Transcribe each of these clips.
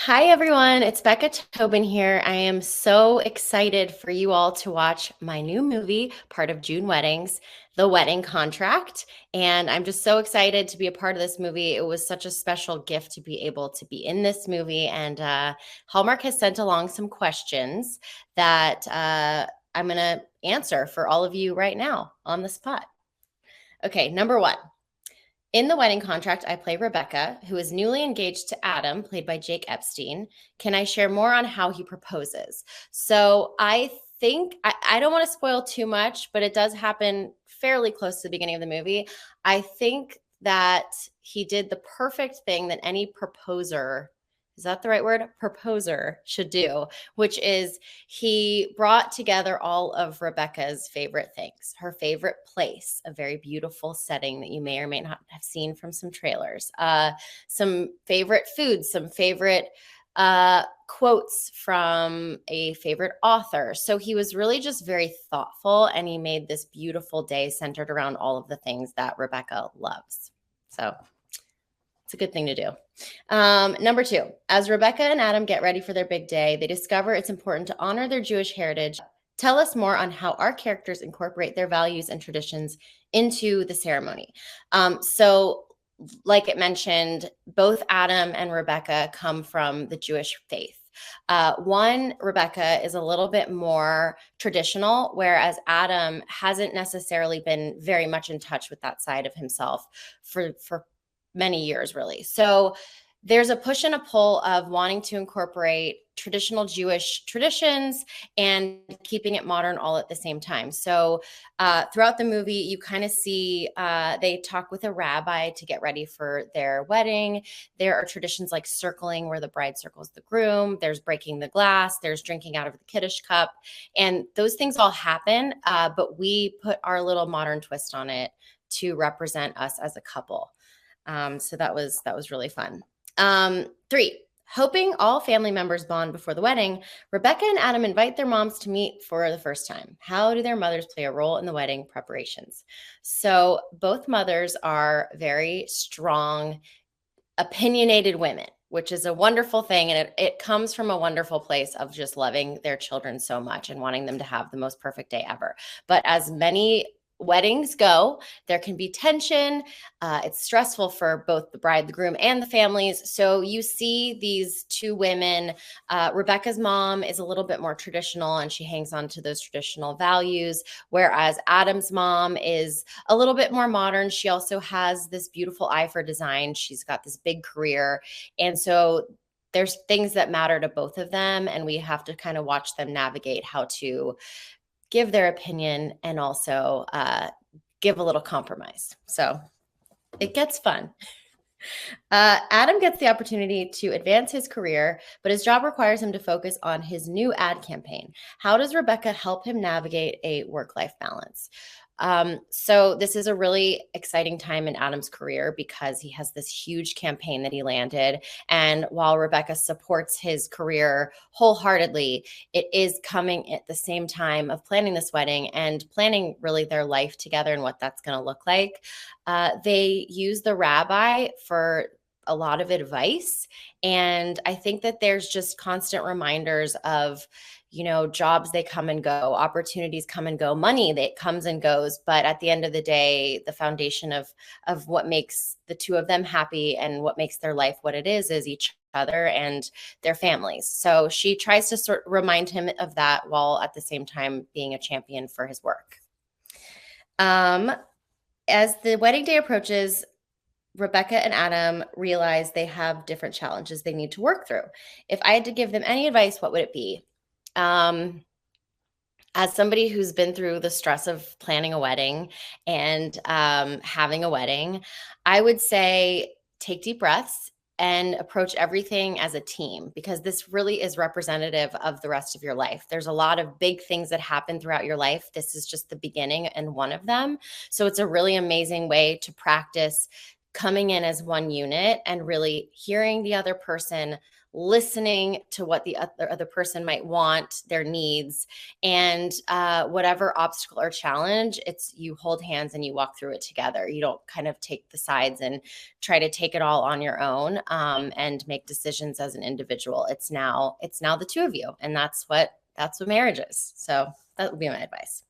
Hi, everyone. It's Becca Tobin here. I am so excited for you all to watch my new movie, part of June Weddings, The Wedding Contract. And I'm just so excited to be a part of this movie. It was such a special gift to be able to be in this movie. And Hallmark has sent along some questions that I'm going to answer for all of you right now on the spot. Okay, number one. In the wedding contract, I play Rebecca, who is newly engaged to Adam, played by Jake Epstein. Can I share more on how he proposes? So I think, I don't want to spoil too much, but it does happen fairly close to the beginning of the movie. I think that he did the perfect thing that any proposer, is that the right word? Proposer should do, which is he brought together all of Rebecca's favorite things, her favorite place, a very beautiful setting that you may or may not have seen from some trailers, some favorite foods, some favorite quotes from a favorite author. So he was really just very thoughtful, and he made this beautiful day centered around all of the things that Rebecca loves. So it's a good thing to do. Number two, as Rebecca and Adam get ready for their big day, they discover it's important to honor their Jewish heritage. Tell us more on how our characters incorporate their values and traditions into the ceremony. So, like it mentioned, both Adam and Rebecca come from the Jewish faith. Rebecca is a little bit more traditional, whereas Adam hasn't necessarily been very much in touch with that side of himself for many years, really. So there's a push and a pull of wanting to incorporate traditional Jewish traditions and keeping it modern all at the same time. So throughout the movie, you kind of see they talk with a rabbi to get ready for their wedding. There are traditions like circling, where the bride circles the groom. There's breaking the glass. There's drinking out of the Kiddush cup. And those things all happen, but we put our little modern twist on it to represent us as a couple. So that was really fun. Three, hoping all family members bond before the wedding, Rebecca and Adam invite their moms to meet for the first time. How do their mothers play a role in the wedding preparations? So both mothers are very strong, opinionated women, which is a wonderful thing. And it comes from a wonderful place of just loving their children so much and wanting them to have the most perfect day ever. But as many weddings go, there can be tension. It's stressful for both the bride, the groom, and the families. So you see these two women. Rebecca's mom is a little bit more traditional, and she hangs on to those traditional values, whereas Adam's mom is a little bit more modern. She also has this beautiful eye for design. She's got this big career. And so there's things that matter to both of them, and we have to kind of watch them navigate how to give their opinion and also give a little compromise. So it gets fun. Adam gets the opportunity to advance his career, but his job requires him to focus on his new ad campaign. How does Rebecca help him navigate a work-life balance? So this is a really exciting time in Adam's career because he has this huge campaign that he landed. And while Rebecca supports his career wholeheartedly, it is coming at the same time of planning this wedding and planning really their life together and what that's going to look like. They use the rabbi for a lot of advice. And I think that there's just constant reminders of, jobs, they come and go, opportunities come and go, money that comes and goes. But at the end of the day, the foundation of what makes the two of them happy and what makes their life what it is each other and their families. So she tries to sort of remind him of that while at the same time being a champion for his work. As the wedding day approaches, Rebecca and Adam realize they have different challenges they need to work through. If I had to give them any advice, what would it be? As somebody who's been through the stress of planning a wedding and having a wedding, I would say take deep breaths and approach everything as a team, because this really is representative of the rest of your life. There's a lot of big things that happen throughout your life. This is just the beginning and one of them. So it's a really amazing way to practice coming in as one unit and really hearing the other person, listening to what the other person might want, their needs, and whatever obstacle or challenge, it's you hold hands and you walk through it together. You don't kind of take the sides and try to take it all on your own, and make decisions as an individual. It's now the two of you, and that's what marriage is. So that would be my advice.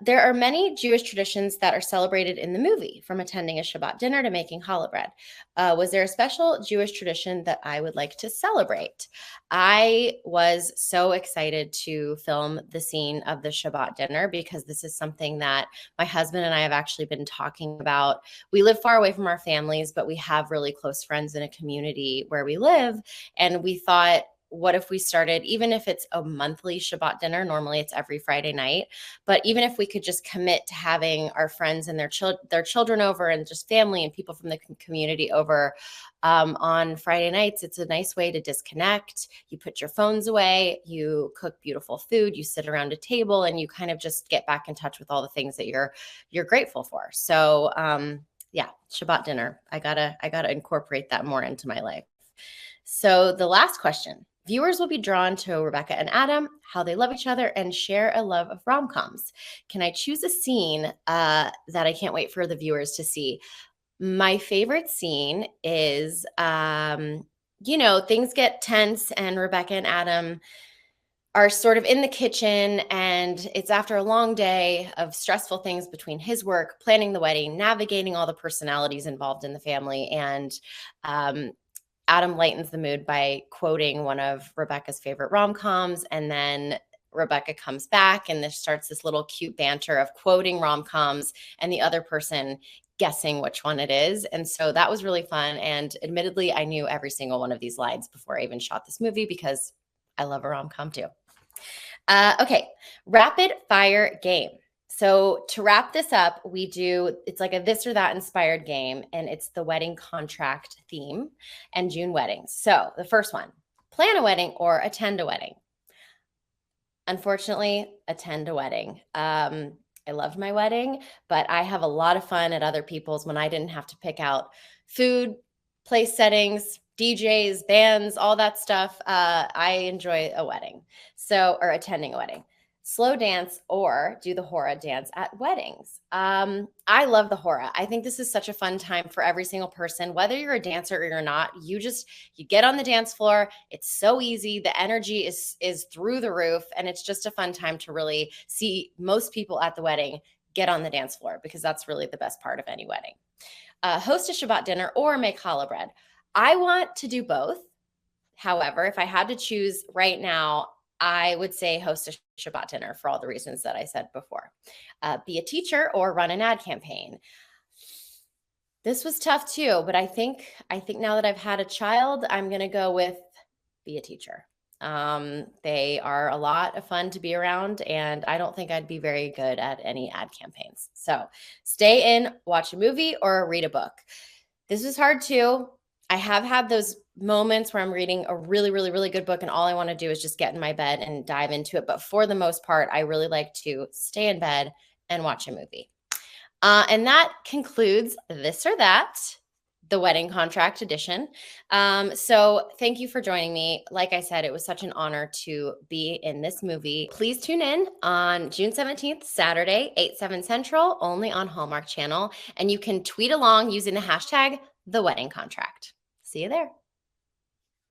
There are many Jewish traditions that are celebrated in the movie, from attending a Shabbat dinner to making challah bread. Was there a special Jewish tradition that I would like to celebrate? I was so excited to film the scene of the Shabbat dinner because this is something that my husband and I have actually been talking about. We live far away from our families, but we have really close friends in a community where we live. And we thought, what if we started, even if it's a monthly Shabbat dinner, normally it's every Friday night, but even if we could just commit to having our friends and their children over, and just family and people from the community over on Friday nights. It's a nice way to disconnect. You put your phones away, you cook beautiful food, you sit around a table, and you kind of just get back in touch with all the things that you're grateful for. So yeah, Shabbat dinner. I gotta incorporate that more into my life. So the last question. Viewers will be drawn to Rebecca and Adam, how they love each other, and share a love of rom-coms. Can I choose a scene that I can't wait for the viewers to see? My favorite scene is, things get tense and Rebecca and Adam are sort of in the kitchen, and it's after a long day of stressful things between his work, planning the wedding, navigating all the personalities involved in the family, and Adam lightens the mood by quoting one of Rebecca's favorite rom-coms, and then Rebecca comes back, and there starts this little cute banter of quoting rom-coms and the other person guessing which one it is. And so that was really fun. And admittedly, I knew every single one of these lines before I even shot this movie because I love a rom-com too. Okay, rapid fire game. So to wrap this up, it's like a this or that inspired game, and it's the wedding contract theme and June weddings. So the first one, plan a wedding or attend a wedding. Unfortunately, attend a wedding. I loved my wedding, but I have a lot of fun at other people's when I didn't have to pick out food, place settings, DJs, bands, all that stuff. I enjoy a wedding. Or attending a wedding. Slow dance or do the hora dance at weddings. I love the hora. I think this is such a fun time for every single person, whether you're a dancer or you're not. You get on the dance floor. It's so easy. The energy is through the roof, and it's just a fun time to really see most people at the wedding get on the dance floor, because that's really the best part of any wedding. Host a Shabbat dinner or make challah bread. I want to do both. However, if I had to choose right now, I would say host a Shabbat dinner for all the reasons that I said before. Be a teacher or run an ad campaign. This was tough too, but I think now that I've had a child, I'm going to go with be a teacher. They are a lot of fun to be around, and I don't think I'd be very good at any ad campaigns. So stay in, watch a movie, or read a book. This was hard too. I have had those moments where I'm reading a really, really, really good book, and all I want to do is just get in my bed and dive into it. But for the most part, I really like to stay in bed and watch a movie. And that concludes This or That, the wedding contract edition. So thank you for joining me. Like I said, it was such an honor to be in this movie. Please tune in on June 17th, Saturday, 8/7 Central, only on Hallmark Channel. And you can tweet along using the hashtag #TheWeddingContract. See you there.